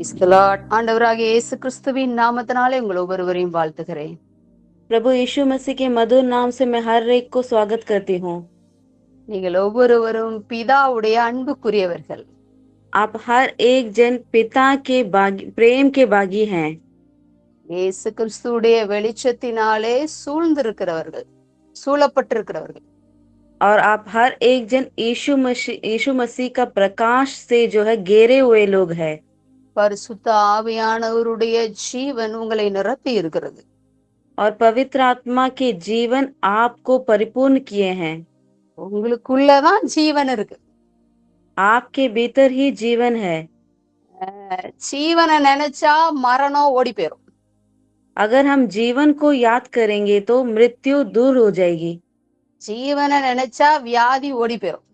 Praise the Lord. ஆண்டவராகிய இயேசு கிறிஸ்துவின் நாமத்தினாலே உங்கள் ஒவ்வொருவரையும் வாழ்த்துகிறேன். प्रभु यीशु मसीह के मधुर नाम से मैं हर एक को स्वागत करती हूँ। நீங்கள் ஒவ்வொருவரும் பிதாவுடைய அன்புக்குரியவர்கள். आप हर एक जन पिता के प्रेम के बागी हैं இயேசு கிறிஸ்துவுடைய வெளிச்சத்தினாலே சூழ்ந்திருக்கிறவர்கள், சூழப்பட்டிருக்கிறவர்கள். और आप हर एक जन यीशु मसीह का प्रकाश से जो है घेरे हुए लोग हैं பரிசுத்த ஆவியானவருடைய ஜீவன் உங்களை நிரப்பி இருக்கிறது. और पवित्र आत्मा के जीवन आपको परिपूर्ण किए हैं। உங்களுக்குள்ளதான் ஜீவன் இருக்கு. आपके भीतर ही जीवन है। ஜீவனை நினைச்சா மரணம் ஓடி போயிரும். अगर हम जीवन को याद करेंगे तो मृत्यु दूर हो जाएगी। ஜீவனை நினைச்சா வியாதி ஓடி போயிரும்.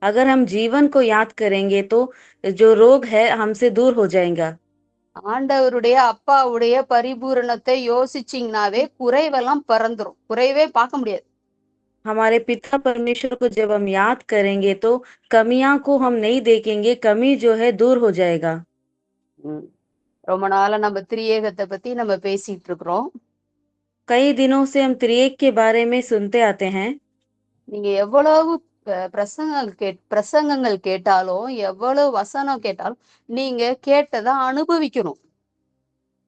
अगर हम जीवन को याद करेंगे तो जो रोग है हमसे दूर हो जाएगा। ஆண்டவருடைய அப்பாவுடைய பரிபூரணத்தை யோசிச்சீங்கன்னாவே குறைவெல்லாம் பறந்துரும். குறைவே பார்க்க முடியாது. हमारे पिता परमेश्वर को जब हम याद करेंगे तो कमियां को हम नहीं देखेंगे, कमी जो है दूर हो जाएगा। ரொம்ப நாளா நம்ம திரியேகத்தை பத்தி நம்ம பேசிட்டு இருக்கிறோம். कई दिनों से हम त्रिएक के बारे में सुनते आते हैं। நீங்க எவ்வளவு பிரசங்கங்கள் கேட்டாலும், எவ்வளவு வசனம் கேட்டாலும் நீங்க கேட்டதை அனுபவிக்கணும்.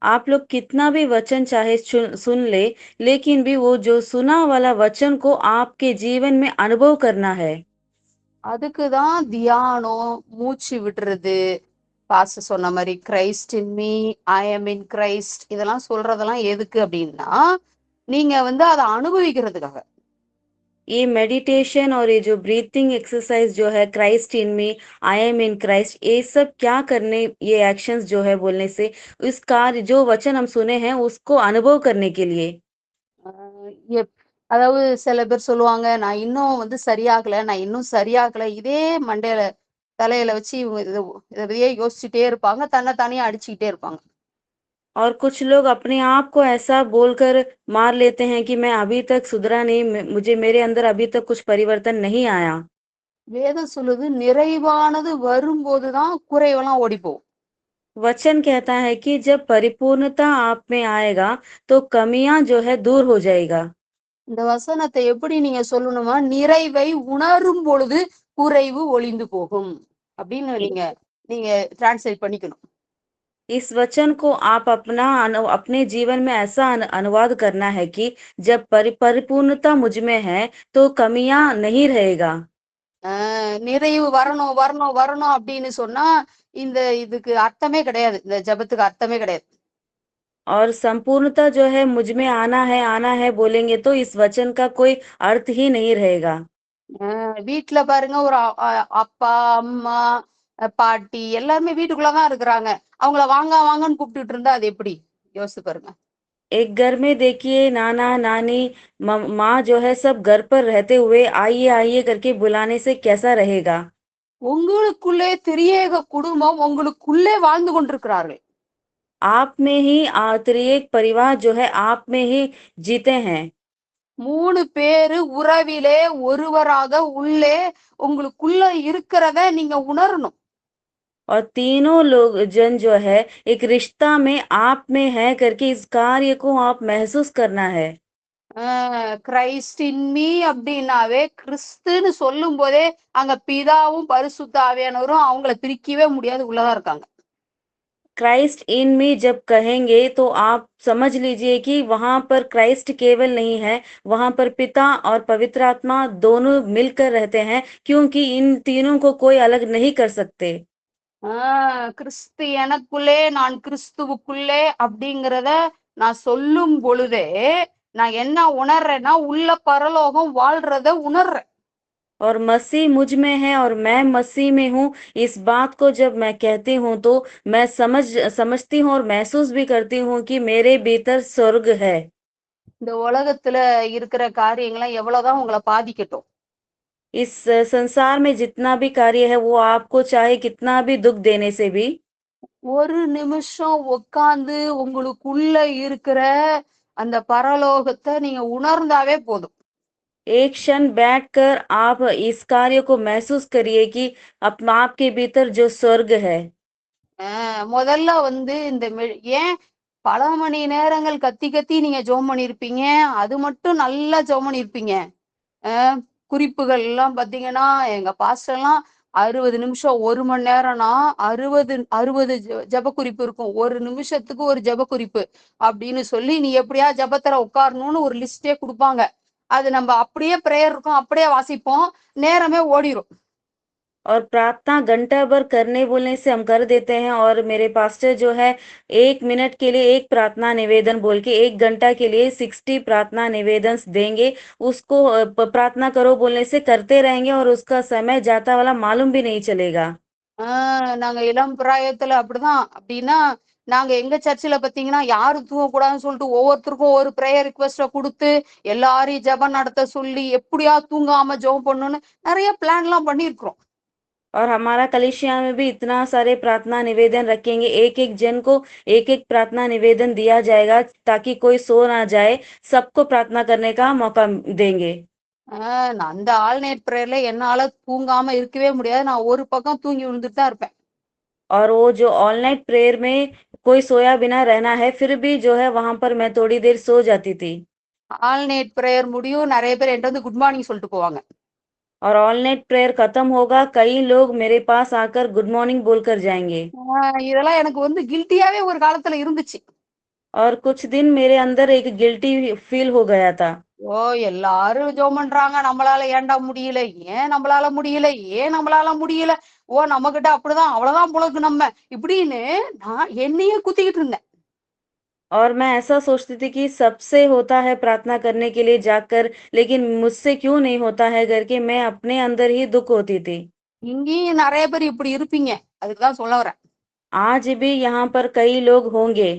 आप लोग कितना भी वचन चाहे सुन ले, लेकिन भी वो जो सुना वाला वचन को आपके जीवन में अनुभव करना है। அதுக்குதான் தியானம், மூச்சு விடுறது, பாஸ்டர் சொன்ன மாதிரி Christ in me, I am in Christ, இதெல்லாம் சொல்றதெல்லாம் எதுக்கு அப்படின்னா நீங்க அதை அனுபவிக்கிறதுக்காக. ये मेडिटेशन और ये जो ब्रीथिंग एक्सरसाइज जो है, Christ in me, I am in Christ, ये सब क्या करने, ये एक्शंस जो है बोलने से उस कार्य जो वचन हम सुने हैं उसको अनुभव करने के लिए। அதாவது சில பேர் சொல்லுவாங்க, நான் இன்னும் சரியாகல, நான் இன்னும் சரியாகல, இதே மண்டையில தலையில வச்சு இவங்க இதையே யோசிச்சுட்டே இருப்பாங்க, தன்னை தானே அடிச்சுக்கிட்டே இருப்பாங்க. और कुछ लोग अपने आप को ऐसा बोलकर मार लेते हैं कि मैं अभी तक सुधरा नहीं, मुझे मेरे अंदर अभी तक कुछ परिवर्तन नहीं आया। வேதம் சொல்லுது, நிறைவானது வரும்போதுதான் குறைவெல்லாம் ஓடி போகும். वचन कहता है कि जब परिपूर्णता आप में आएगा तो कमियां जो है दूर हो जाएगा। இந்த வசனத்தை எப்படி நீங்க சொல்லணுமா, நிறைவை உணரும் பொழுது குறைவு ஒளிந்து போகும் அப்படின்னு நீங்க நீங்க டிரான்ஸ்லேட் பண்ணிக்கணும். इस वचन को आप अपने जीवन में ऐसा अनुवाद करना है कि जब परिपूर्णता मुझ में है तो कमियां नहीं रहेगा। நிறைவு வரணும் வரணும் வரணும் அப்படின்னு சொன்னா இதுக்கு அர்த்தமே கிடையாது. இந்த ஜபத்துக்கு அர்த்தமே கிடையாது. और संपूर्णता जो है मुझ में आना है बोलेंगे तो इस वचन का कोई अर्थ ही नहीं रहेगा। வீட்டுல பாருங்க, ஒரு அப்பா, அம்மா, பாட்டி எல்லாருமே வீட்டுக்குள்ளதான் இருக்கிறாங்க. அவங்கள வாங்க வாங்கன்னு கூப்பிட்டுட்டு இருந்தா அது எப்படி? யோசிச்சு பாருங்க. एक घर में देखिए नाना नानी माँ जो है सब घर पर रहते हुए आइए आइए करके बुलाने से कैसा रहेगा। உங்களுக்குள்ளே திரியேக குடும்பம் உங்களுக்குள்ளே வாழ்ந்து கொண்டிருக்கிறார்கள். आप में ही त्रिएक परिवार जो है आप में ही जीते हैं। 3 பேரு உறவிலே ஒருவராக உள்ளே உங்களுக்குள்ள இருக்கிறத நீங்க உணரணும். और तीनों लोग जन जो है एक रिश्ता में आप में है करके इस कार्य को आप महसूस करना है। கிரைஸ்ட் இன் மீ அப்படின்னாவே, கிறிஸ்துன்னு சொல்லும் போதே அங்க பிதாவும் பரிசுத்த ஆவியானவரும் அவங்கள பிரிக்கவே முடியாது, உள்ளதான் இருக்காங்க. क्राइस्ट इन मी जब कहेंगे तो आप समझ लीजिए कि वहां पर क्राइस्ट केवल नहीं है, वहां पर पिता और पवित्र आत्मा दोनों मिलकर रहते हैं, क्योंकि इन तीनों को कोई अलग नहीं कर सकते। கிறிஸ்து எனக்குள்ளே நான் கிறிஸ்துவுக்குள்ளே அப்படிங்கிறத நான் சொல்லும் பொழுதே நான் என்ன உணர்றேன்னா, உள்ள பரலோகம் வாழ்றத உணர்றேன். और मसीह मुझ में है और मैं मसीह में हूँ, इस बात को जब मैं कहती हूँ तो मैं समझती हूँ और महसूस भी करती हूँ कि मेरे भीतर स्वर्ग है। இந்த உலகத்துல இருக்கிற காரியங்கள்லாம் எவ்வளவுதான் உங்களை பாதிக்கட்டும், इस संसार में जितना भी कार्य है वो आपको चाहे कितना भी दुख देने से भी ஒரு நிமிஷம் உட்கார்ந்து உங்களுக்குள்ள இருக்கிற அந்த பரலோகத்தை நீங்க உணர்ந்தாவே போதும். एक क्षण बैठकर आप इस कार्य को महसूस करिए कि आपके भीतर जो स्वर्ग है। முதல்ல வந்து இந்த ஏன் பல மணி நேரங்கள் கத்தி கத்தி நீங்க ஜெபம் பண்ணியிருப்பீங்க. அது மட்டும் நல்லா ஜெபம் பண்ணியிருப்பீங்க. அ குறிப்புகள் எல்லாம் பார்த்தீங்கன்னா, எங்க பாஸ்டர்லாம் 60 நிமிஷம் 1 மணி நேரம்னா 60 ஜெப குறிப்பு இருக்கும். 1 நிமிஷத்துக்கு ஒரு ஜெப குறிப்பு அப்படின்னு சொல்லி, நீ எப்படியா ஜெபத்துல உட்காரணும்னு ஒரு லிஸ்ட்டே குடுப்பாங்க. அது நம்ம அப்படியே பிரேயர் இருக்கும். அப்படியே வாசிப்போம். நேரமே ஓடிரும். और प्रार्थना घंटा भर करने बोलने से हम कर देते हैं और मेरे पास्टर जो है 1 मिनट के लिए 1 प्रार्थना निवेदन बोल के 1 घंटा के लिए 60 प्रार्थना निवेदन देंगे। उसको प्रार्थना करो बोलने से करते रहेंगे और उसका समय जाता वाला मालूम भी नहीं चलेगा। நாங்க இளம் பிராயத்துல அப்படிதான். அப்படின்னா, நாங்க எங்க சர்ச்சுல பார்த்தீங்கன்னா, யாரும் தூங்கக்கூடாதுன்னு சொல்லிட்டு ஒவ்வொருத்தருக்கும் ஒரு பிரேயர் ரிக்வெஸ்ட்ட குடுத்து, எல்லாரையும் ஜெபம் நடத்த சொல்லி, எப்படியாவது தூங்காம ஜெபம் பண்ணணும்னு நெறைய பிளான்லாம் பண்ணியிருக்கிறோம். और हमारा कलीसिया में भी इतना सारे प्रार्थना निवेदन रखेंगे, एक-एक जन को एक-एक प्रार्थना निवेदन दिया जाएगा ताकि कोई सो ना जाए, सबको प्रार्थना करने का मौका देंगे। நான் அந்த ஆல்நைட் பிரேயர்ல என்னால தூங்காம இருக்கவே முடியாது. நான் ஒரு பக்கம் தூங்கி விழுந்துட்டு தான் இருப்பேன். और वो जो ऑल नाइट प्रेयर में कोई सोया बिना रहना है, फिर भी जो है वहाँ पर मैं थोड़ी देर सो जाती थी। ஆல்நைட் பிரேயர் முடியும். நெறைய பேர் என்ட்ட வந்து குட் மார்னிங் சொல்லிட்டு போவாங்க. और ऑल नाइट प्रेयर खत्म होगा, कई लोग मेरे पास आकर गुड मॉर्निंग बोलकर जाएँगे। இதெல்லாம் எனக்கு வந்து கில்ட்டியாவே ஒரு காலத்துல இருந்துச்சு. और कुछ दिन मेरे अंदर एक गिल्टी फील हो गया था। ஓ! எல்லாரும் ஜெபம் பண்றாங்க. நம்மளால ஏன்டா முடியல? ஏன் நம்மளால முடியல? ஏன் நம்மளால முடியல? ஓ! நம்மகிட்ட அப்படிதான் அவ்வளவுதான் போல இருக்கு நம்ம. இப்படின்னு நான் என்னையே குத்திக்கிட்டு இருந்தேன். और मैं ऐसा सोचती थी कि सबसे होता है प्रार्थना करने के लिए जाकर, लेकिन मुझसे क्यों नहीं होता है करके मैं अपने अंदर ही दुःख होती थी। இங்கேயும் நெறைய பேர் இப்படி இருப்பீங்க. அதுக்கு தான் சொல்ல வரேன். आज भी यहाँ पर कई लोग होंगे।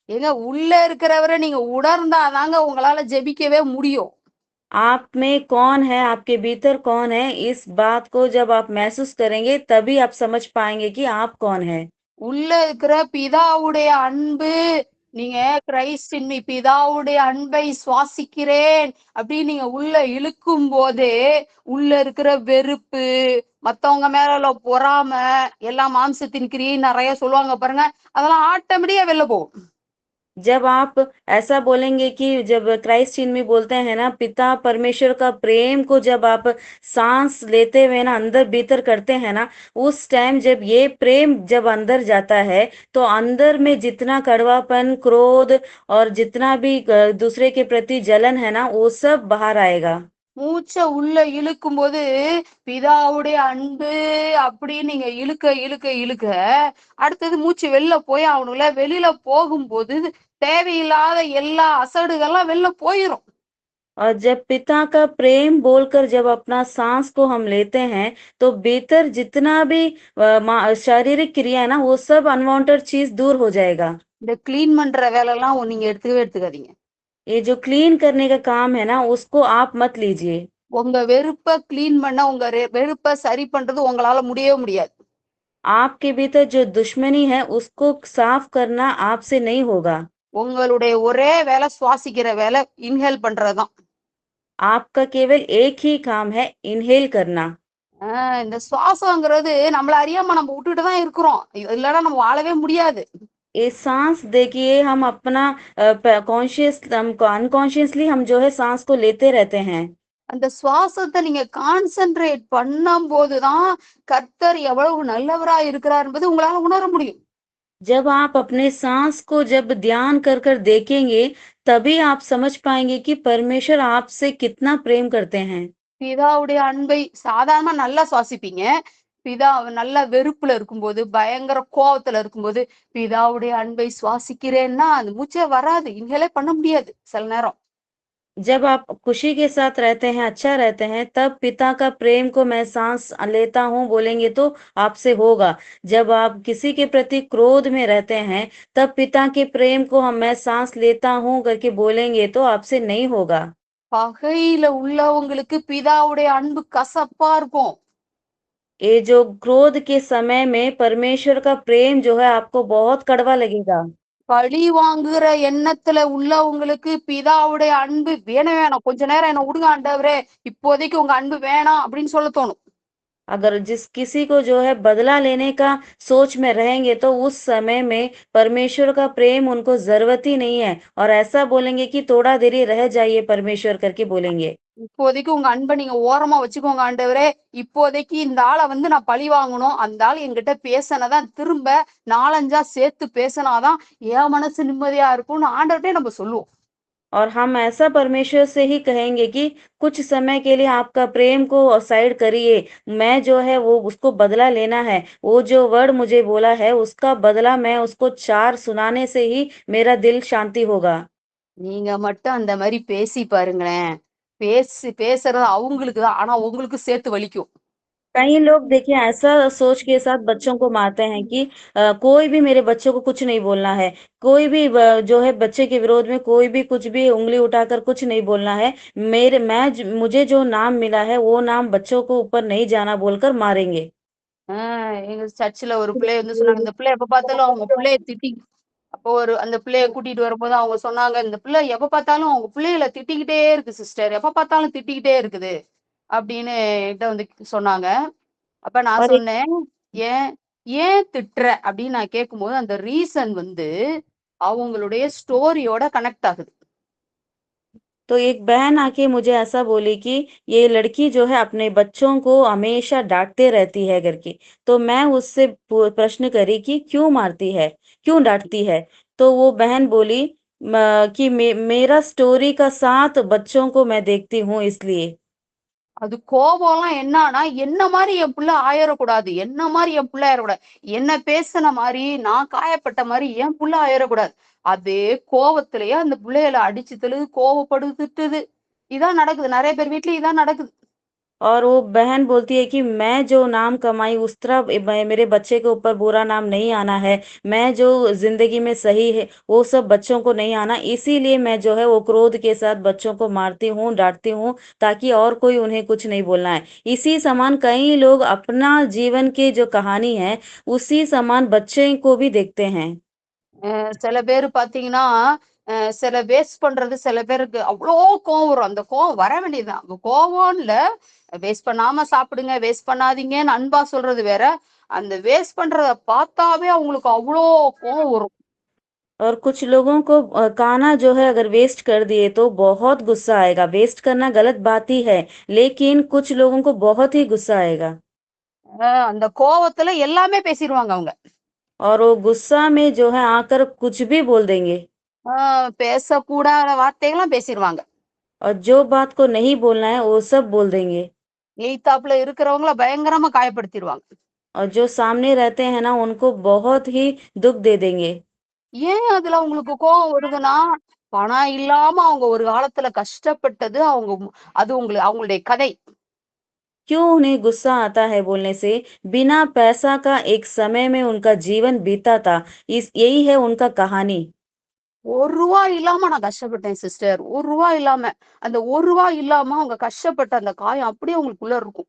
ஏங்க உள்ள இருக்கிறவர நீங்க உணர்ந்தா தாங்க உங்களால ஜெபிக்கவே முடியும். आप में कौन है, आपके भीतर कौन है, इस बात को जब आप महसूस करेंगे, तभी आप समझ पाएँगे कि आप कौन है। உள்ள இருக்கிற பிதாவுடைய அன்பு, நீங்க கிறிஸ்டின் பிதாவுடைய அன்பை சுவாசிக்கிறேன் அப்படின்னு நீங்க உள்ள இழுக்கும்போதே, உள்ள இருக்கிற வெறுப்பு, மத்தவங்க மேல உள்ள பொறாமை, எல்லாம் மாம்சத்தின் கிரியை நெறைய சொல்லுவாங்க பாருங்க. அதெல்லாம் ஆட்டோமேட்டிக்கா வெளில போகும். जब आप ऐसा बोलेंगे कि जब क्राइस्ट इन में बोलते हैं ना, पिता परमेश्वर का प्रेम को जब आप सांस लेते हुए ना अंदर भीतर करते हैं ना, उस टाइम जब ये प्रेम जब अंदर जाता है, तो अंदर में जितना कड़वापन, क्रोध और जितना भी दूसरे के प्रति जलन है ना, वो सब बाहर आएगा। மூச்ச உள்ள இழுக்கும்போது, பிதாவுடைய அன்பு அப்படின்னு நீங்க இழுக்க, இழுக்க, இழுக்க, அடுத்தது மூச்சு வெளில போய் ஆகணும்ல. வெளியில போகும்போது, தேவையில்லாத எல்லா அசடுகள்லாம் வெளில போயிரும். और जब पिता का प्रेम बोलकर जब अपना सांस को हम लेते हैं, तो भीतर जितना भी शारीरिक क्रिया है ना, वो सब अनवांटेड चीज दूर हो जाएगा। இந்த கிளீன் பண்ற வேலைலாம் நீங்க எடுத்துக்கவே எடுத்துக்காதீங்க. ये जो क्लीन करने का काम है ना, उसको आप मत लीजिए। உங்க வெறுப்ப கிளீன் பண்ண, உங்க வெறுப்ப சரி பண்றது உங்களால முடியவே முடியாது. आपके भीतर जो दुश्मनी है, उसको साफ करना आपसे नहीं होगा। உங்களுடைய ஒரே வேலை சுவாசிக்கிற வேலை, இன்ஹேல் பண்றதுதான். आपका केवल एक ही काम है, इनहेल करना। இந்த சுவாசங்கிறது நம்மள அறியாம நம்ம விட்டுட்டு தான் இருக்கிறோம். இல்லன்னா நம்ம வாழவே முடியாது. ये सांस देखिए, हम अपना कॉन्शियस हम अनकॉन्शियसली हम जो है सांस को लेते रहते हैं। அந்த சுவாசத்த நீங்க கான்சன்ட்ரேட் பண்ணும்போது தான், கர்த்தர் எவ்வளவு நல்லவரா இருக்கிறார் என்பது உங்களால உணர முடியும். जब आप अपने सांस को जब ध्यान कर कर देखेंगे, तभी आप समझ पाएंगे कि परमेश्वर आपसे कितना प्रेम करते हैं। பிதாவுடைய அன்பை சாதாரணமா நல்லா சுவாசிப்பீங்க. பிதா நல்ல வெறுப்புல இருக்கும்போது, பயங்கர கோவத்துல இருக்கும்போது, பிதாவுடைய அன்பை சுவாசிக்கிறேன்னா, அந்த மூச்சே வராது. இன்ஹேலே பண்ண முடியாது சில நேரம். जब आप खुशी के साथ रहते हैं, अच्छा रहते हैं, तब पिता का प्रेम को मैं सांस लेता हूँ बोलेंगे तो आपसे होगा। जब आप किसी के प्रति क्रोध में रहते हैं, तब पिता के प्रेम को मैं सांस लेता हूँ करके बोलेंगे तो आपसे नहीं होगा। பகையில உள்ளவங்களுக்கு பிதாவுடைய அன்பு கசப்பா இருக்கும். ये जो क्रोध के समय में परमेश्वर का प्रेम जो है आपको बहुत कड़वा लगेगा। பழி வாங்குற எண்ணத்துல உள்ளவங்களுக்கு பிதாவுடைய அன்பு வேணவே வேணாம். கொஞ்ச நேரம் என்ன விடுங்க ஆண்டவரே, இப்போதைக்கு உங்க அன்பு வேணாம் அப்படின்னு சொல்ல தோணும். अगर जिस किसी को जो है बदला लेने का सोच में रहेंगे तो उस समय में परमेश्वर का प्रेम उनको जरूरत ही नहीं है और ऐसा बोलेंगे कि थोड़ा देर ही रह जाइए परमेश्वर करके बोलेंगे। இப்போதைக்கு உங்க அன்பை நீங்க ஓரமா வச்சுக்கோங்க ஆண்டவரே. இப்போதைக்கு இந்த ஆளை நான் பழி வாங்கணும். அந்த ஆள் என்கிட்ட பேசினதான் திரும்ப 4-5 சேர்த்து பேசினாதான் என் மனசு நிம்மதியா இருக்கும்னு ஆண்டவர்கிட்டே நம்ம சொல்லுவோம். और हम ऐसा परमेश्वर से ही कहेंगे कि कुछ समय के लिए आपका प्रेम को साइड करिए, मैं जो है वो उसको बदला लेना है, वो जो वर्ड मुझे बोला है उसका बदला मैं उसको 4 सुनाने से ही मेरा दिल शांति होगा। நீங்க மட்டும் அந்த மாதிரி பேசி பாருங்களேன். பேசுறது அவங்களுக்கு தான், ஆனா உங்களுக்கு சேர்த்து வலிக்கும். कई लोग देखिए ऐसा सोच के साथ बच्चों को मारते हैं कि कोई भी मेरे बच्चों को कुछ नहीं बोलना है, कोई भी जो है बच्चे के विरोध में कोई भी कुछ भी उंगली उठाकर कुछ नहीं बोलना है, मुझे जो नाम मिला है वो नाम बच्चों को ऊपर नहीं जाना बोलकर मारेंगे। எங்க சர்ச்சில் ஒரு பிள்ளை சொன்னாங்க, இந்த பிள்ளை எப்ப பார்த்தாலும் அவங்க பிள்ளைய திட்டி. அப்போ அந்த பிள்ளைய கூட்டிட்டு வரும்போது அவங்க சொன்னாங்க, இந்த பிள்ளை எப்ப பார்த்தாலும் அவங்க பிள்ளைகளை திட்டிக்கிட்டே இருக்கு சிஸ்டர், எப்ப பார்த்தாலும் திட்டிக்கிட்டே இருக்குது அப்படின்னு என்கிட்ட சொன்னாங்க. அப்ப நான் और एक சொன்னேன், ஏன் ஏன் திட்டுற அப்படின்னு நான் கேட்கும்போது அந்த ரீசன் அவங்களுடைய ஸ்டோரியோட கனெக்ட் ஆகுது. तो एक बहन आके मुझे ऐसा बोली कि ये लड़की जो है अपने बच्चों को हमेशा डांटते रहती है करके। तो मैं उससे प्रश्न करी कि क्यों मारती है, क्यों डांटती है? तो वो बहन बोली कि मेरा स्टोरी का साथ बच्चों को मैं देखती हूँ इसलिए। அது கோபம்லாம் என்னன்னா, என்ன மாதிரி என் புள்ள ஆயிரக்கூடாது, என்ன மாதிரி என் புள்ள ஆயிரக்கூடாது, என்ன பேசின மாதிரி நான் காயப்பட்ட மாதிரி என் புள்ள ஆயிரக்கூடாது. அதே கோவத்திலேயே அந்த பிள்ளைகளை அடிச்சு தள்ளுது, கோவப்படுத்துது. இதான் நடக்குது, நிறைய பேர் வீட்லயும் இதான் நடக்குது. और वो बहन बोलती है कि मैं जो नाम कमाई उस तरह मेरे बच्चे के ऊपर बुरा नाम नहीं आना है, मैं जो जिंदगी में सही है वो सब बच्चों को नहीं आना, इसीलिए मैं जो है वो क्रोध के साथ बच्चों को मारती हूँ, डांटती हूँ, ताकि और कोई उन्हें कुछ नहीं बोलना है। इसी समान कई लोग अपना जीवन की जो कहानी है उसी समान बच्चे को भी देखते हैं। சில பேரு பாத்தீங்கன்னா, சில வேஸ்ட் பண்றது சில பேருக்கு அவ்ளோ கோவம் வரும். அந்த கோவம் வர வேண்டியதுதான். கோவம் இல்ல, வேஸ்ட் பண்ணாம சாப்பிடுங்க, வேஸ்ட் பண்ணாதீங்கன்னு அன்பா சொல்றது வேற. அந்த வேஸ்ட் பண்றத பார்த்தாவே அவங்களுக்கு அவ்ளோ கோவம் வரும். और कुछ लोगों को खाना जो है अगर वेस्ट कर दिए तो बहुत गुस्सा आएगा। वेस्ट करना गलत बात ही है, लेकिन कुछ लोगों को बहुत ही गुस्सा आएगा। அந்த கோவத்துல எல்லாமே பேசிருவாங்க அவங்க. और वो गुस्सा में जो है आकर कुछ भी बोल देंगे। பேசக்கூடாத வார்த்தைகள்லாம் பேசிருவாங்க. और जो बात को नहीं बोलना है वो सब बोल देंगे। எய்த்தாப்புல இருக்கிறவங்கள பயங்கரமா காயப்படுத்திருவாங்க. और जो सामने रहते हैं ना उनको बहुत ही दुख दे देंगे। ஏன் அதுல உங்களுக்கு கோவம் வருதுன்னா, பணம் இல்லாம அவங்க ஒரு காலத்துல கஷ்டப்பட்டது அது அவங்களுடைய கதை. क्यों उन्हें गुस्सा आता है बोलने से? बिना पैसा का एक समय में उनका जीवन बीता था। इस यही है उनका कहानी। ரூ. 1 இல்லாம நான் கஷ்டப்பட்டேன் சிஸ்டர். ரூ. 1 இல்லாம. அந்த ரூ. 1 இல்லாம அவங்க கஷ்டப்பட்ட அந்த காயம் அப்படியே உங்களுக்குள்ள இருக்கும்.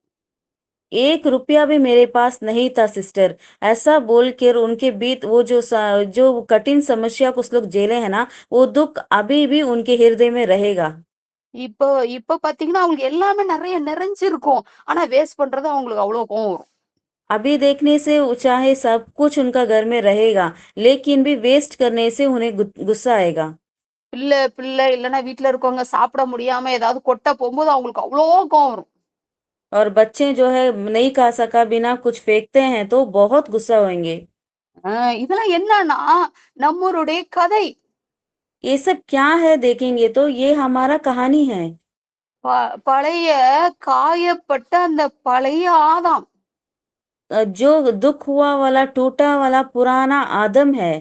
एक रुपया भी मेरे पास नहीं था सिस्टर, ऐसा बोल कर उनके बीत वो जो कठिन समस्या कुछ लोग झेले हैं ना, वो दुख अभी भी उनके हृदय में रहेगा। இப்போ இப்ப பாத்தீங்கன்னா, அவங்களுக்கு எல்லாமே நெறைய நிறைஞ்சிருக்கும். ஆனா வேஸ்ட் பண்றது அவங்களுக்கு அவ்வளோ கோவம் வரும். अभी देखने से चाहे सब कुछ उनका घर में रहेगा, लेकिन भी वेस्ट करने से उन्हें गुस्सा आएगा। பிள்ளை பிள்ளை இல்லன்னா வீட்ல இருக்கவங்க சாப்பிட முடியாம ஏதாவது கொட்ட போம்போது அவங்களுக்கு அவ்வளோ கோவம் வரும். और बच्चे जो है नहीं खा सका बिना कुछ फेंकते हैं तो बहुत गुस्सा होंगे। இதெல்லாம் என்னன்னா, நம்மளுடைய கதை. ये सब क्या है देखेंगे तो ये हमारा कहानी है। பழைய காயப்பட்ட அந்த பழைய ஆதாம். जो दुख हुआ वाला टूटा वाला पुराना आदम है।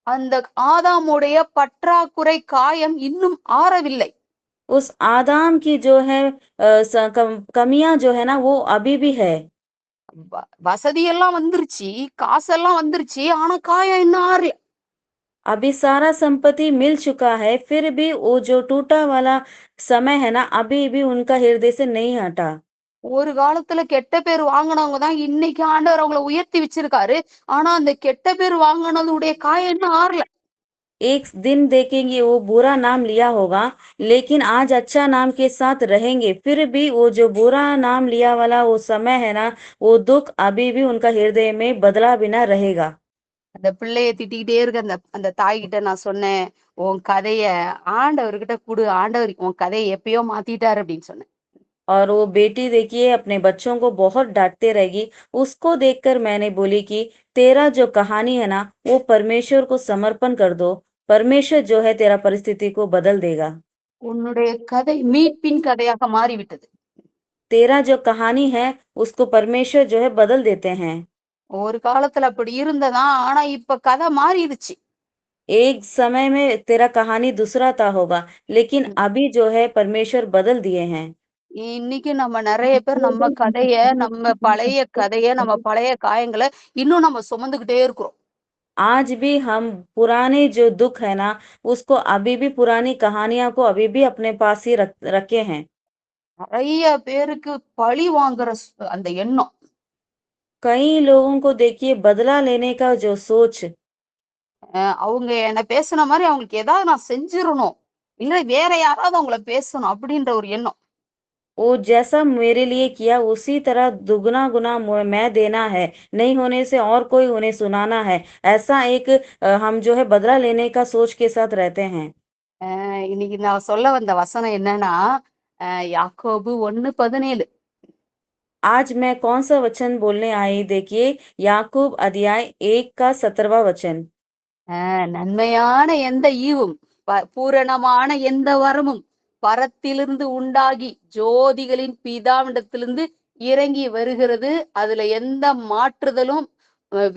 அந்த ஆதாமுடைய பற்றாக்குறை காயம் இன்னும் ஆறவில்லை. उस आदाम की जो है कमियां जो है ना वो अभी भी है। வசதி எல்லாம் வந்துருச்சு, காசெல்லாம் வந்துருச்சு, ஆனா காயம் இன்னும் ஆறல. अभी सारा संपत्ति मिल चुका है, फिर भी वो जो टूटा वाला समय है ना अभी भी उनका हृदय से नहीं हटा। ஒரு காலத்துல கெட்ட பேர் வாங்கினவங்க தான் இன்னைக்கு ஆண்டவர் அவங்கள உயர்த்தி வச்சிருக்காரு. ஆனா அந்த கெட்ட பேர் வாங்கினதுடைய காயம் இன்னும் ஆறல. एक दिन देखेंगे वो बुरा नाम लिया होगा, लेकिन आज अच्छा नाम के साथ रहेंगे, फिर भी वो जो बुरा नाम लिया वाला वो समय है ना, वो दुःख अभी भी उनका हृदय में बदला बिना रहेगा। அந்த பிள்ளைய திட்டிக்கிட்டே இருக்க அந்த அந்த தாய்கிட்ட நான் சொன்னேன், உன் கதைய ஆண்டவர்கிட்ட குடு, ஆண்டவர் உன் கதைய எப்பயோ மாத்திட்டாரு அப்படின்னு சொன்னேன். और वो बेटी देखिए अपने बच्चों को बहुत डांटते रहेगी। उसको देखकर मैंने बोली कि तेरा जो कहानी है ना, वो परमेश्वर को समर्पण कर दो। परमेश्वर जो है तेरा परिस्थिति को बदल देगा। உன்னுடைய கதை மீட்பின் கதையாக மாறிவிட்டது. तेरा जो कहानी है, उसको परमेश्वर जो है बदल देते हैं। ஒரு காலத்துல அப்படி இருந்ததா, ஆனா இப்ப கதை மாறிடுச்சு. एक समय में तेरा कहानी दूसरा था होगा, लेकिन अभी जो है परमेश्वर बदल दिए हैं। இன்னைக்கு நம்ம நெறைய பேர் நம்ம கதைய, நம்ம பழைய கதைய, நம்ம பழைய காயங்கள இன்னும் நம்ம சுமந்துகிட்டே இருக்கிறோம். आज भी हम पुराने जो दुःख है ना, उसको अभी भी पुरानी कहानियाँ को अभी भी अपने पास ही रखे हैं। நெறைய பேருக்கு பழி வாங்குற அந்த எண்ணம். कई लोगों को देखिए बदला लेने का जो सोच, அவங்க என்ன பேசுன மாரி அவங்களுக்கு ஏதாவது நான் செஞ்சிரணும். இல்ல வேற யாராவது அவங்கள பேசணும் அப்படின்ற ஒரு எண்ணம். वो जैसा मेरे लिए किया उसी तरह दुगना गुना मैं देना है, नहीं होने से और कोई उन्हें सुनाना है। ऐसा एक हम जो है बदला लेने का सोच के साथ रहते हैं। இன்னைக்கு நான் சொல்ல வந்த वசனம் என்னன்னா, யாக்கோபு 1:17. आज मैं कौन सा वचन बोलने आई देखिए, याकूब अध्याय 1 का 17वां वचन। நன்மையான எந்த ஈவும், பூரணமான எந்த வரமும் பரத்திலிருந்து உண்டாகி ஜோதிகளின் பிதாவிடத்திலிருந்து இறங்கி வருகிறது. அதுல எந்த மாற்றுதலும்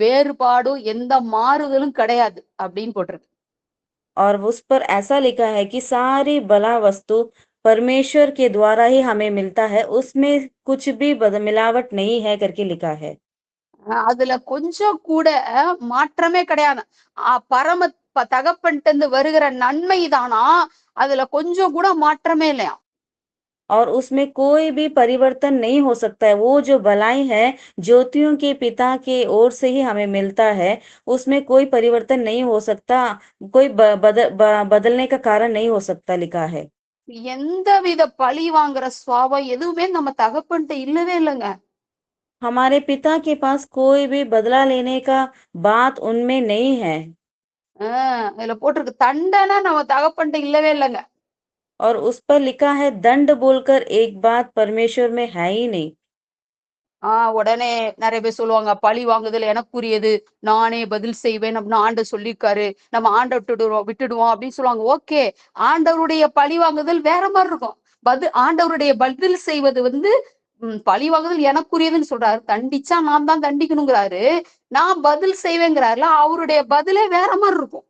வேறுபாடும் எந்த மாறுதலும் கிடையாது அப்படின்னு போட்டிருக்கு. और उस पर ऐसा लिखा है कि सारी भला वस्तु परमेश्वर के द्वारा ही हमें मिलता है, उसमें कुछ भी मिलावट नहीं है करके लिखा है। அதுல கொஞ்சம் கூட மாற்றமே கிடையாது. பரம தகப்பன்ட்ட இருந்து வருகிற நன்மை தானா, அதுல கொஞ்சம் கூட மாற்றமே இல்லையா. और उसमें कोई भी परिवर्तन नहीं हो सकता है। वो जो भलाई है, ज्योतियों के पिता के ओर से ही हमें मिलता है, उसमें कोई परिवर्तन नहीं हो सकता, कोई बदलने का कारण नहीं हो सकता लिखा है। எந்தவித பழி வாங்குற சுவாபம் எதுவுமே நம்ம தகப்பன்ட்ட இல்லவே இல்லைங்க. हमारे पिता के पास कोई भी बदला लेने का बात उनमें नहीं है। இதுல போட்டிருக்கு தண்டனை நம்ம தகப்பன்ட்ட இல்லவே இல்லைங்க. और उस पर लिखा है दंड बोलकर एक बात परमेश्वर में है ही नहीं। உடனே நிறைய பேர் சொல்லுவாங்க, பழி வாங்குதல் எனக்குரியது, நானே பதில் செய்வேன் அப்படின்னு ஆண்டவர் சொல்லியிருக்காரு, நம்ம ஆண்டவர் விட்டுடுவோம் அப்படின்னு சொல்லுவாங்க. ஓகே, ஆண்டவருடைய பழி வாங்குதல் வேற மாதிரி இருக்கும். ஆண்டவருடைய பதில் செய்வது வந்து பழி வாங்குதல் எனக்குரியதுன்னு சொல்றாரு. தண்டிச்சா நான் தான் தண்டிக்கணுங்கிறாரு. நான் பதில் செய்வேங்கிறாருல, அவருடைய பதிலே வேற மாதிரி இருக்கும்.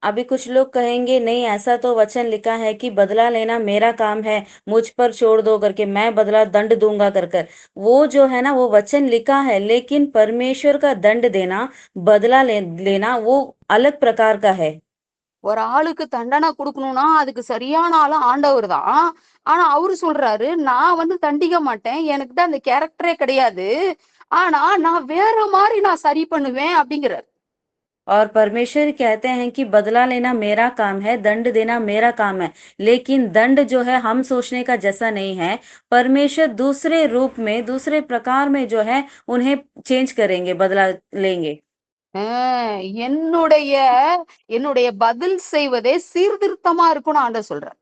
अभी कुछ लोग कहेंगे नहीं, ऐसा तो वचन लिखा है कि बदला लेना मेरा काम है, मुझ पर छोड़ दो करके, मैं बदला दंड दूंगा कर कर। वो जो है ना, वो वचन लिखा है, लेकिन परमेश्वर का दंड देना, बदला लेना वो अलग प्रकार का है। ஒரு ஆளுக்கு தண்டனை குடுக்கணும்னா, அதுக்கு சரியான ஆளு ஆண்டவர் தான். ஆனா அவரு சொல்றாரு, நான் வந்து தண்டிக்க மாட்டேன். எனக்கிட்ட அந்த கேரக்டரே கிடையாது. ஆனா நான் வேற மாரி நான் சரி பண்ணுவேன் அப்படிங்கிறாரு. और परमेश्वर कहते हैं कि बदला लेना मेरा काम है, दंड देना मेरा काम है। लेकिन दंड जो है हम सोचने का जैसा नहीं है। परमेश्वर दूसरे रूप में, दूसरे प्रकार में जो है उन्हें चेंज करेंगे, बदला लेंगे। என்னுடைய என்னுடைய பதில் செய்வதே சீர்திருத்தமா இருக்கும்னு ஆண்டவர் சொல்றார்.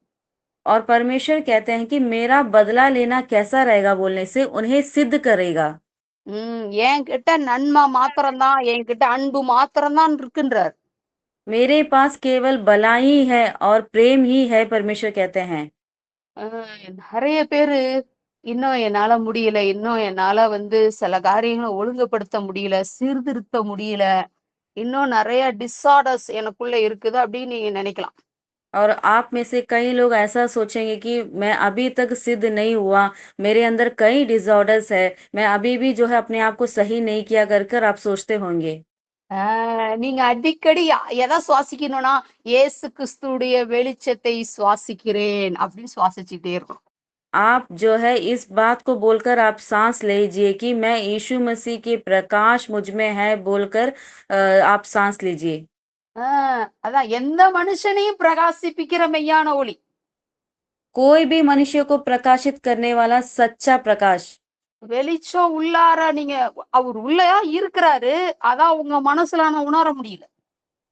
और परमेश्वर कहते हैं कि मेरा बदला लेना कैसा रहेगा बोलने से उन्हें सिद्ध करेगा। என்கிட்ட நன்மை மாத்திரம்தான், என்கிட்ட அன்பு மாத்திரம்தான் இருக்குன்றார். मेरे पास केवल भलाई है और प्रेम ही है, परमेश्वर कहते हैं। நெறைய பேரு இன்னும் என்னால முடியல, இன்னும் என்னால வந்து சில காரியங்கள ஒழுங்குபடுத்த முடியல, சீர்திருத்த முடியல, இன்னும் நெறைய டிஸார்டர்ஸ் எனக்குள்ள இருக்குது அப்படின்னு நீங்க நினைக்கலாம். और आप में से कई लोग ऐसा सोचेंगे कि मैं अभी तक सिद्ध नहीं हुआ, मेरे अंदर कई डिसऑर्डर्स है, मैं अभी भी जो है अपने आप को सही नहीं किया कर कर आप सोचते होंगे। நீங்க अடிக்கடி எதை சுவாசிக்கணும்னா, இயேசு கிறிஸ்துவுடைய வெளிச்சத்தை சுவாசிக்கிறேன் அப்படின்னு சுவாசிச்சுட்டே இருக்கணும். आप जो है इस बात को बोलकर आप सांस लीजिए कि मैं यीशु मसीह के प्रकाश मुझ में है बोलकर आप सांस लीजिए। அதான் எந்த மனுஷனையும் பிரகாசிப்பிக்கிற மெய்யான ஒளி. कोई भी मनुष्य को प्रकाशित करने वाला सच्चा प्रकाश। வெளிச்சம் உள்ளார நீங்க அவர் உள்ளயா இருக்கிறாரு. அதான் உங்க மனசுல ஆனா உணர முடியல.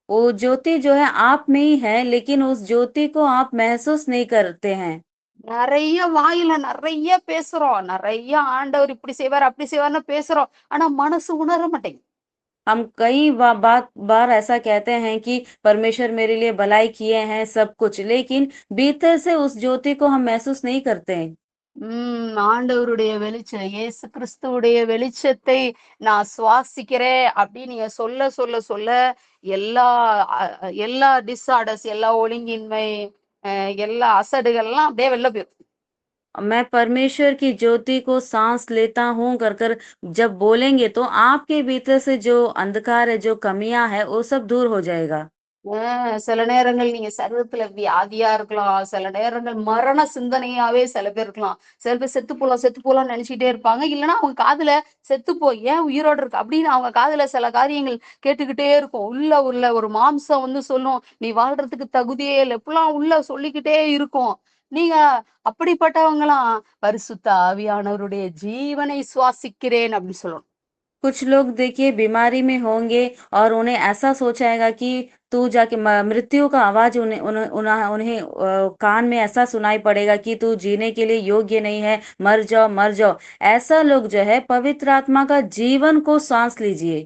वो ज्योति जो है आप में ही है, लेकिन उस ज्योति को आप महसूस नहीं करते हैं। நெறைய வாயில நெறைய பேசுறோம். நெறைய ஆண்டவர் இப்படி செய்வார், அப்படி செய்வார்ன்னு பேசுறோம். ஆனா மனசு உணர மாட்டேங்குது. हम कई बार ऐसा कहते हैं कि परमेश्वर मेरे लिए भलाई किए हैं सब कुछ, लेकिन भीतर से उस ज्योति को हम महसूस नहीं करते हैं। ஆண்டவருடைய வெளிச்சம், இயேசு கிறிஸ்துவுடைய வெளிச்சத்தை நான் சுவாசிக்கிறேன் அப்படின்னு நீங்க சொல்ல சொல்ல சொல்ல எல்லா எல்லா டிஸார்டர்ஸ், எல்லா ஒழுங்கின்மை, எல்லா அசடுகள்லாம் அப்படியே வெளில போயிரும். मैं परमेश्वर की ज्योति को सांस लेता हूँ कर कर जब बोलेंगे तो आपके भीतर से जो अंधकार है, जो कमियां है, वो सब दूर हो जाएगा। சில நேரங்கள் நீங்க சரீரத்துல வியாதியா இருக்கலாம். சில நேரங்கள் மரண சிந்தனையாவே சில பேர் இருக்கலாம். சில பேர் செத்து போலாம்னு நினைச்சுக்கிட்டே இருப்பாங்க. இல்லன்னா அவங்க காதுல செத்துப்போ ஏன் உயிரோட இருக்கு அப்படின்னு அவங்க காதுல சில காரியங்கள் கேட்டுக்கிட்டே இருக்கும். உள்ள உள்ள ஒரு மாம்சம் வந்து சொல்லும், நீ வாழ்றதுக்கு தகுதியே இல்லை. இப்படிலாம் உள்ள சொல்லிக்கிட்டே இருக்கும். நீங்க அப்படிப்பட்டவங்களாம் பரிசுத்த ஆவியானவருடைய ஜீவனை சுவாசிக்கிறேன் அப்படின்னு சொல்லணும். कुछ लोग देखिए बीमारी में होंगे और उन्हें ऐसा सोचाएगा कि तू जाके मृत्यु का आवाज उन्हें उन्हें उन्हें उन्हें, कान में ऐसा सुनाई पड़ेगा कि तू जीने के लिए योग्य नहीं है, मर जाओ मर जाओ। ऐसा लोग जो है पवित्र आत्मा का जीवन को सांस लीजिए।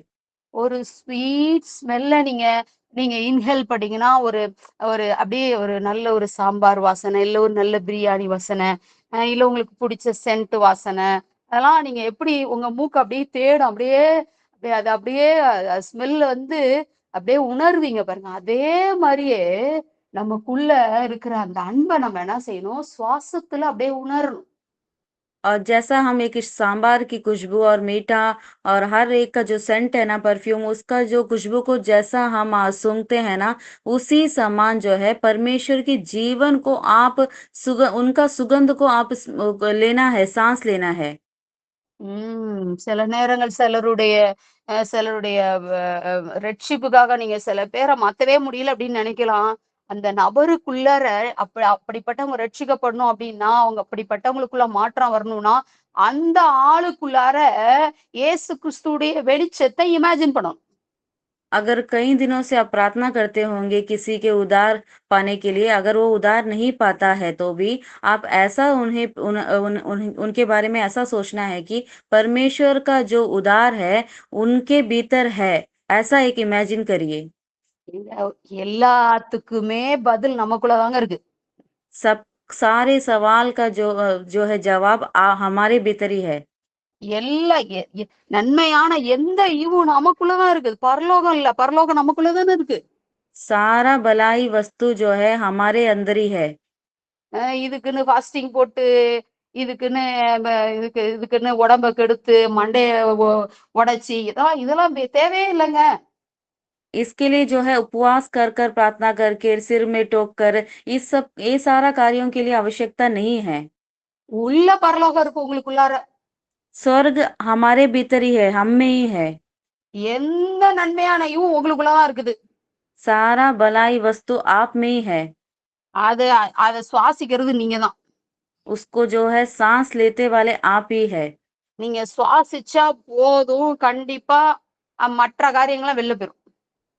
ஒரு ஸ்வீட் ஸ்மெல்ல நீங்க நீங்க இன்ஹேல் பண்ணீங்கன்னா, ஒரு ஒரு அப்படியே ஒரு நல்ல ஒரு சாம்பார் வாசனை, இல்ல ஒரு நல்ல பிரியாணி வாசனை, இல்ல உங்களுக்கு புடிச்ச சென்ட் வாசனை, அதெல்லாம் நீங்க எப்படி உங்க மூக்கு அப்படியே தேடும். அப்படியே அப்படியே அது அப்படியே ஸ்மெல் வந்து அப்படியே உணர்வீங்க பாருங்க. அதே மாரியே நமக்குள்ள இருக்கிற அந்த அன்ப நம்ம என்ன செய்யணும்? சுவாசத்துல அப்படியே உணரணும். और जैसा हम एक सांबार की खुशबू और मीठा और हर एक का जो सेंट है ना, परफ्यूम, उसका जो खुशबू को जैसा हम सूंघते हैं ना, उसी समान जो है परमेश्वर की जीवन को आप उनका सुगंध को आप लेना है, सांस लेना है। சில நேரங்கள் சிலருடைய ரட்சிப்புக்காக நீங்க சில பேரை மாத்தவே முடியல அப்படின்னு நினைக்கலாம். அந்த நபருக்குள்ளார அப்படிப்பட்டவங்க ரட்சிக்கப்படணும் அப்படின்னா, அவங்க அப்படிப்பட்டவங்களுக்குள்ள மாற்றம் வரணும்னா, அந்த ஆளுக்குள்ளார இயேசு கிறிஸ்துவுடைய வெளிச்சத்தை இமேஜின் பண்ணணும். अगर कई दिनों से आप प्रार्थना करते होंगे किसी के उद्धार पाने के लिए, अगर वो उद्धार नहीं पाता है तो भी आप ऐसा उन्हें उनके बारे में ऐसा सोचना है कि परमेश्वर का जो उद्धार है उनके भीतर है, ऐसा एक इमेजिन करिए। எல்லாத்துக்குமே பதில் நமக்குள்ளதாங்க இருக்கு. सब सारे सवाल का जो है जवाब हमारे भीतर ही है। எல்லா நன்மையான எந்த ஈவும் நமக்குள்ளதான் இருக்குது. பரலோகம் இல்ல, பரலோகம் நமக்குள்ளதானே இருக்கு. सारा भलाई वस्तु जो है हमारे अंदर ही है। இதுக்குன்னு ஃபாஸ்டிங் போட்டு, இதுக்குன்னு இதுக்குன்னு உடம்ப கெடுத்து, மண்டைய உடைச்சு, இதெல்லாம் தேவையே இல்லைங்க. इसके लिए जो है उपवास कर कर, प्रार्थना करके, सिर में टोक कर, ये सारा कार्यों के लिए आवश्यकता नहीं है। உள்ள பரலோகம் இருக்கு உங்களுக்குள்ளார. स्वर्ग हमारे भीतर ही है, हम में ही है। எந்த நன்மையான ஈவும் உங்களுக்குள்ளதான் இருக்குது. सारा भलाई वस्तु आप में ही है। அத அத சுவாசிக்கிறது நீங்கதான். उसको जो है सांस लेते वाले आप ही है। நீங்க சுவாசிச்சா போதும், கண்டிப்பா மற்ற காரியங்கள்லாம் வெளில போயிரும்.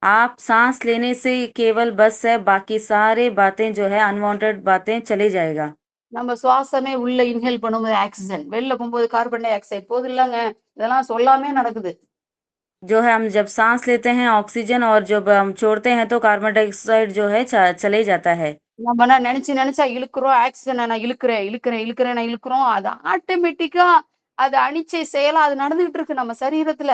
आप सांस लेने से केवल बस है, बाकी सारे बातें जो है अनवांटेड बातें चले जाएगा। நம்ம சுவாசமே உள்ள இன்ஹேல் பண்ணும்போது ஆக்சிஜன், வெளில போகும்போது கார்பன் டை ஆக்சைடு போகுது இல்லங்க. இதெல்லாம் சொல்லாமே நடக்குது. जो है हम जब सांस लेते हैं ऑक्सीजन, और जब हम छोड़ते हैं तो कार्बन डाइऑक्साइड जो है चले जाता है। நம்ம என்ன நினைச்சு நினைச்சா இழுக்கிறோம். ஆக்சிஜனை நான் இழுக்கிறேன் இழுக்கிறேன் இழுக்கிறேன் நான் இழுக்கிறோம். அது ஆட்டோமேட்டிக்கா அது அனிச்சை செயலா அது நடந்துகிட்டு இருக்கு நம்ம சரீரத்துல.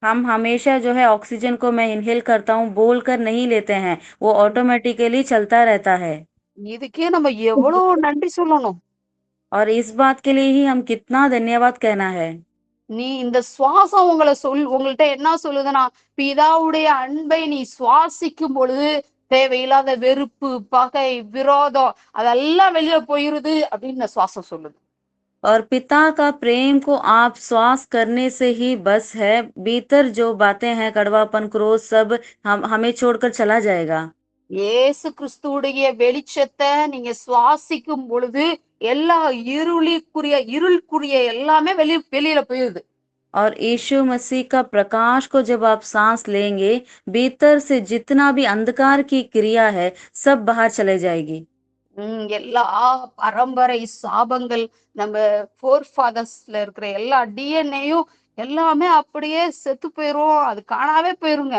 हम हमेशा जो है ऑक्सीजन को मैं इनहेल करता हूँ बोलकर नहीं लेते हैं, वो ऑटोमेटिकली चलता रहता है। இதுக்கே நம்ம எவ்வளவு நன்றி சொல்லணும். और इस बात के लिए ही हम कितना धन्यवाद कहना है। நீ இந்த சுவாசம் உங்கள்ட்ட என்ன சொல்லுதுன்னா, பிதாவுடைய அன்பை நீ சுவாசிக்கும் பொழுது தேவையில்லாத வெறுப்பு, பகை, விரோதம் அதெல்லாம் வெளியில போயிருது அப்படின்னு இந்த சுவாசம் சொல்லுது. और पिता का प्रेम को आप श्वास करने से ही बस है। भीतर जो बातें हैं, कड़वापन, क्रोध, सब हमें छोड़कर चला जाएगा। இயேசு கிறிஸ்துவுடைய வெளிச்சத்தை நீங்க சுவாசிக்கும் பொழுது எல்லா இருளுக்குரிய எல்லாமே வெளியில போயிருது. और यीशु मसीह का प्रकाश को जब आप सांस लेंगे, भीतर से जितना भी अंधकार की क्रिया है, सब बाहर चले जाएगी। எல்லா பரம்பரை சாபங்கள் நம்ம ஃபோர் ஃபாதர்ஸ்ல இருக்கிற எல்லா டிஎன்ஏயும் எல்லாமே அப்படியே செத்து போயிரும். அது காணாவே போயிருங்க.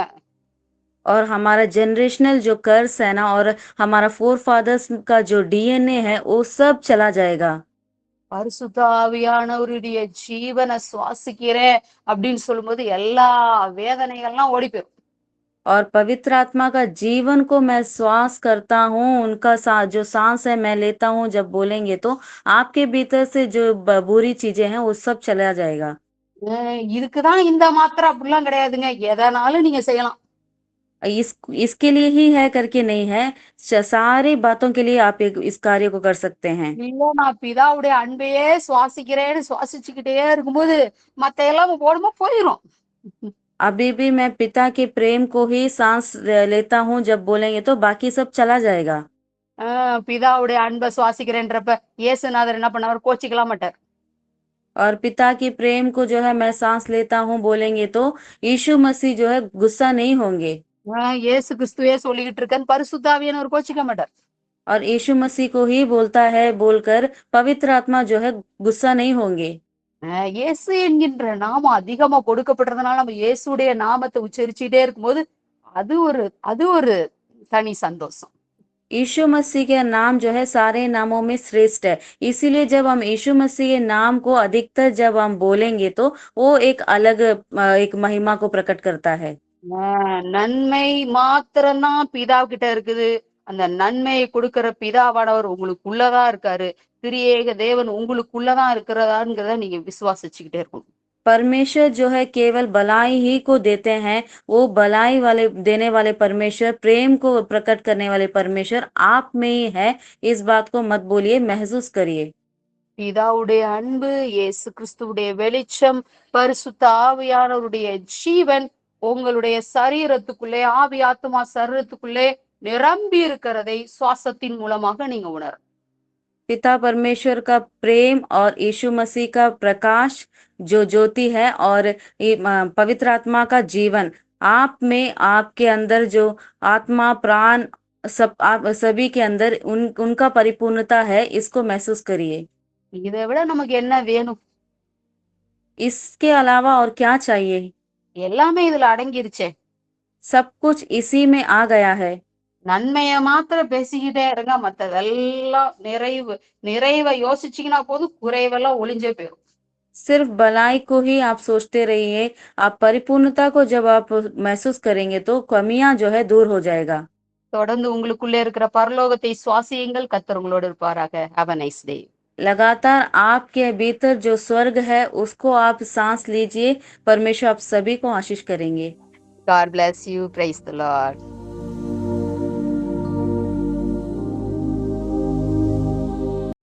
और हमारा जनरेशनल जो कर्स है ना, और हमारा फोर फादर्स का जो डीएनए है, वो सब चला जाएगा। பரிசுத்த ஆவியானவருடைய ஜீவனை சுவாசிக்கிறேன் அப்படின்னு சொல்லும்போது எல்லா வேதனைகள்லாம் ஓடி போயிரும். और पवित्र आत्मा का जीवन को मैं श्वास करता हूँ, उनका जो सांस है मैं लेता हूँ, जब बोलेंगे तो आपके भीतर से जो बुरी चीजें हैं वो सब चला जाएगा। இதுக்குதான் இந்த மாத்திரை அப்படிலாம் கிடையாதுங்க. எதனாலும் நீங்க செய்யலாம். इसके लिए ही है करके नहीं है, सारी बातों के लिए आप इस कार्य को कर सकते हैं। இல்ல நான் பிதாவுடைய அன்பையே சுவாசிக்கிறேன்னு சுவாசிச்சுக்கிட்டே இருக்கும்போது மத்த எல்லாம் ஓடுமா போயிரும். अभी भी मैं पिता के प्रेम को ही सांस लेता हूँ, जब बोलेंगे तो बाकी सब चला जाएगा। பிதாவுடைய அன்பை சுவாசிக்கிறேன்றப்ப இயேசுநாதர் என்ன பண்ணாரு? கோச்சிக்கலாம் மாட்டார். और पिता के प्रेम को जो है मैं सांस लेता हूँ बोलेंगे तो यीशु मसीह जो है गुस्सा नहीं होंगे। இயேசு கிறிஸ்துவே சொல்லிக்கிட்டு இருக்கேன்னு பரிசுத்த ஆவியானவர் கோச்சிக்க மாட்டார். और यीशु मसीह को ही बोलता है बोलकर पवित्र आत्मा जो है गुस्सा नहीं होंगे। இயேசு என்கின்ற நாமம் அதிகமா கொடுக்கப்படுறதுனால நம்ம இயேசுடைய நாமத்தை உச்சரிச்சுட்டே இருக்கும்போது அது ஒரு தனி சந்தோஷம். यीशु मसीह का नाम जो है सारे नामों में श्रेष्ठ है, इसीलिए जब हम यीशु मसीह के नाम को अधिकतर जब हम बोलेंगे तो वो एक अलग एक महिमा को प्रकट करता है। நன்மை மாத்திரம்தான் பிதா கிட்ட இருக்குது. அந்த நன்மையை கொடுக்கிற பிதாவானவர் உங்களுக்குள்ளதான் இருக்காரு. திரியேக தேவன் உங்களுக்குள்ளதான் இருக்கிறதாங்கிறத நீங்க விசுவாசிச்சுக்கிட்டே இருக்கணும். परमेश्वर जो है केवल भलाई ही को देते हैं, वो भलाई वाले देने वाले परमेश्वर, प्रेम को प्रकट करने वाले परमेश्वर आप में ही है। इस बात को मत बोलिए, महसूस करिए। பிதாவுடைய அன்பு, இயேசு கிறிஸ்துவுடைய வெளிச்சம், பரிசுத்த ஆவியானவருடைய ஜீவன் உங்களுடைய சரீரத்துக்குள்ளே, ஆவி ஆத்மா சரீரத்துக்குள்ளே நிரம்பி இருக்கிறதை சுவாசத்தின் மூலமாக நீங்க உணர. पिता परमेश्वर का प्रेम और यीशु मसीह का प्रकाश जो ज्योति है, और पवित्र आत्मा का जीवन आप में, आपके अंदर जो आत्मा प्राण सब आप सभी के अंदर उनका परिपूर्णता है, इसको महसूस करिए। இதை விட நமக்கு என்ன வேணும்? इसके अलावा और क्या चाहिए? எல்லாமே இதுல அடங்கிருச்சே. सब कुछ इसी में आ गया है। நன்மைய மாத்திரம் பேசிக்கிட்டே இருங்க. மத்ததெல்லாம் நிறைவை யோசிச்சீங்கன்னா போதும், குறைவெல்லாம் ஒளிஞ்சே போயிரும். सिर्फ भलाई को ही आप सोचते रहिए। आप परिपूर्णता को जब आप महसूस करेंगे तो कमियां जो है दूर हो जाएगा। தொடர்ந்து உங்களுக்குள்ளே இருக்கிற பரலோகத்தை சுவாசியுங்கள். கர்த்தர் உங்களோடு இருப்பாராக. Have a nice day. लगातार आपके भीतर जो स्वर्ग है उसको आप सांस लीजिए। परमेश्वर आप सभी को आशीष करेंगे। God bless you. Praise the Lord.